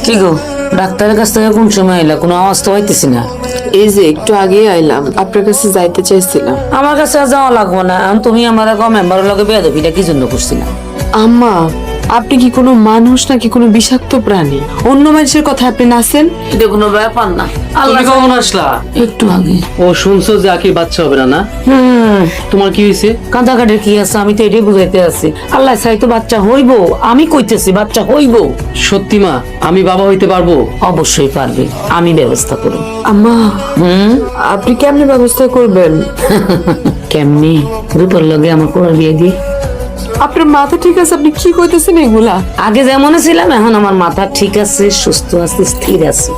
কি গো, ডাক্তারের কাছ থেকে কোন সময় এলা? কোনো আওয়াজ তো হইতেছি না। এই যে একটু আগেই আইলাম, আপনার কাছে যাইতে চাইছিলাম। আমার কাছে আর যাওয়া লাগবো না, তুমি আমার মেম্বারের লগে বেয়াদবিটা কি জন্য করছিলাম? আম্মা, আপনি কি কোনো মানুষ নাকি কোনো বিষাক্ত প্রাণী? অন্য মানুষের কথা আপনি নাচেন? এটা কোনো ব্যাপার না। তুমি কখন আসলা? একটু আগে। ও শুনছো যে আকির বাচ্চা হবে না? না তোমার কি হয়েছে? কাঁদাকাটির কি আছে? আমি তো এটাই বুঝাইতে আছি। আল্লাহ চাই তো বাচ্চা হইব, আমি কইতেছি বাচ্চা হইব। সত্যি মা, আমি বাবা হইতে পারবো? অবশ্যই পারবে, আমি ব্যবস্থা করব। আম্মা, আপনি কেমনে ব্যবস্থা করবেন? কেমনি? রূপর লগে আমার কোন বিয়ে দি? আপনার মাথা ঠিক আছে? আপনি কি কইতেছেন এগুলা? আগে যেমন ছিলাম এখন আমার মাথা ঠিক আছে, সুস্থ আছে, স্থির আছে।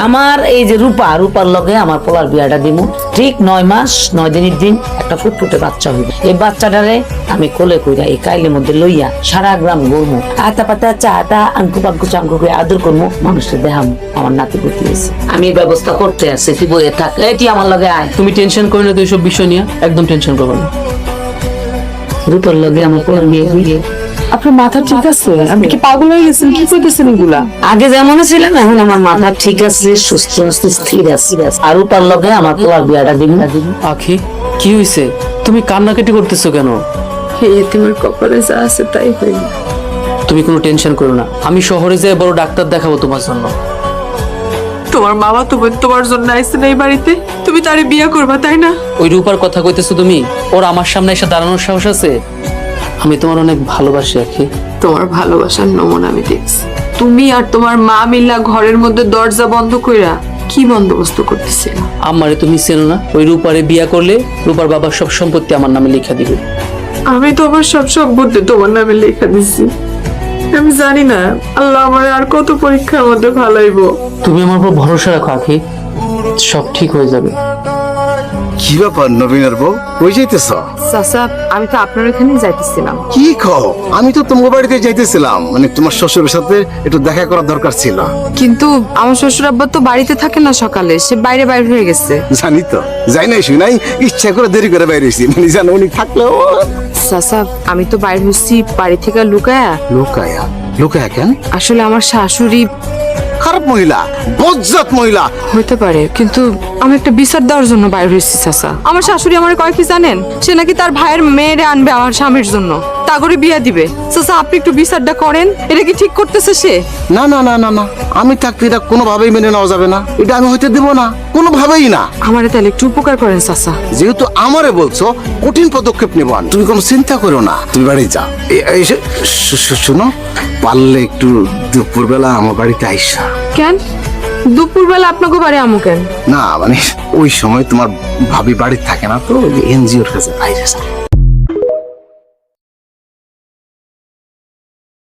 আমার এই যে রূপার লগে আমার পোলার বিয়াটা দিব। ঠিক 9 মাস 9 দিনের দিন একটা ফুটফুটে বাচ্চা হইব। এই বাচ্চাটারে আমি কোলে কইরা এই কাইলের মধ্যে লইয়া সারা গ্রাম ঘুরমু, আতা পাতা চাটা আঙ্কু পাঙ্কু চাঙ্কু করে আদর করবো, মানুষকে দেখাম আমার নাতি পুতি আছে। আমি এই ব্যবস্থা করতে আছি, তুই বইয়ে থাক। এটি আমার লগে আয়। তুমি টেনশন করো না তো এইসব বিষয় নিয়ে, একদম টেনশন করবে না। রূপার লগে আমার পোলার বিয়ে হইয়ে। আপনার মাথা ঠিক আছে? আপনি কি পাগল হয়ে গেছেন? কি কইতেছেন এগুলা? আগে যেমন ছিলাম এখন আমার মাথা ঠিক আছে, সুস্থ আছে, স্থির আছে। আর রূপার লগে আমার পোলার বিয়াটা দিব। আখি, কি হয়েছে? তুমি কান্নাকাটি করতেছো কেন? এই এতিমের কপালে যা আছে তাই হইল। তুমি কোনো টেনশন করো না, আমি শহরে যেয়ে বড় ডাক্তার দেখাবো তোমার জন্য। তোমার বাবা তো তোমার জন্য আইছেন এই বাড়িতে, তুমি তারে বিয়ে করবা তাই না? ওই রূপার কথা কইতেছো তুমি? ওর আমার সামনে এসে দাঁড়ানোর সাহস আছে? আমি তোমার অনেক ভালোবাসি আখি। তোমার ভালোবাসার নমুনা আমি দেখছি। তুমি আর তোমার মা মিল্লা ঘরের মধ্যে দরজা বন্ধ কইরা কি বন্দোবস্ত করতেছিল? আমারে তুমি চেনো না? ওই রূপারে বিয়া করলে রূপার বাবার সব সম্পত্তি আমার নামে লেখা দিবে। আমি তো আমার সব সম্পত্তি তোমার নামে লেখা দিছি। আমি জানি না আল্লাহ আমার আর কত পরীক্ষার মধ্যে ভালাইবো। তুমি আমার উপর ভরসা রাখো আখি, সব ঠিক হয়ে যাবে। কি ব্যাপার নবীনের বউ, কই যাইতেছ? চাচা, আমি তো আপনার এখানে যাইতেছিলাম। কি কও? আমি তো তোমার বাড়িতে যাইতেছিলাম, মানে তোমার শ্বশুরের সাথে একটু দেখা করার দরকার ছিল। কিন্তু আমার শ্বশুর আব্বা তো বাড়িতে থাকে না, সকালে সে বাইরে হয়ে গেছে। জানি তো, যাই নাই শুই নাই, ইচ্ছা করে দেরি করে বাইরে হয়েছি, মানে জানো উনি থাকলেও। চাচা, আমি তো বাইরে হচ্ছি বাড়ি থেকে লুকায়া। লুকায়া? লুকায়া কেন? আসলে আমার শাশুড়ি খারাপ মহিলা, বজ্জাত মহিলা। হইতে পারে, কিন্তু আমি একটা বিচার দেওয়ার জন্য বাইরে হয়েছি চাচা। আমার শাশুড়ি আমার কয় কি জানেন? সে নাকি তার ভাইয়ের মেয়েরে আনবে আমার স্বামীর জন্য, তা করে বিয়া দিবে। চাচা, আপনি একটু বিচারটা করেন, এটা কি ঠিক করতেছে সে? না না না না না, আমি থাকতে এটা কোনোভাবেই মেনে নেওয়া যাবে না, এটা আমি হইতে দেবো না, কোনোভাবেই না। আমারে তাহলে একটু উপকার করেন চাচা। যেহেতু আমারে বলছো, কঠিন পদক্ষেপ নেব, তুমি কোনো চিন্তা করো না, তুমি বাড়ি যাও। শোনো, পারলে একটু দুপুরবেলা আমার বাড়িতে আইসা। কেন দুপুরবেলা আপনাকে বাড়ি আমু কেন? না মানে ওই সময় তোমার ভাবি বাড়ি থাকে না তো, এনজিওর কাছে বাইরে যায়।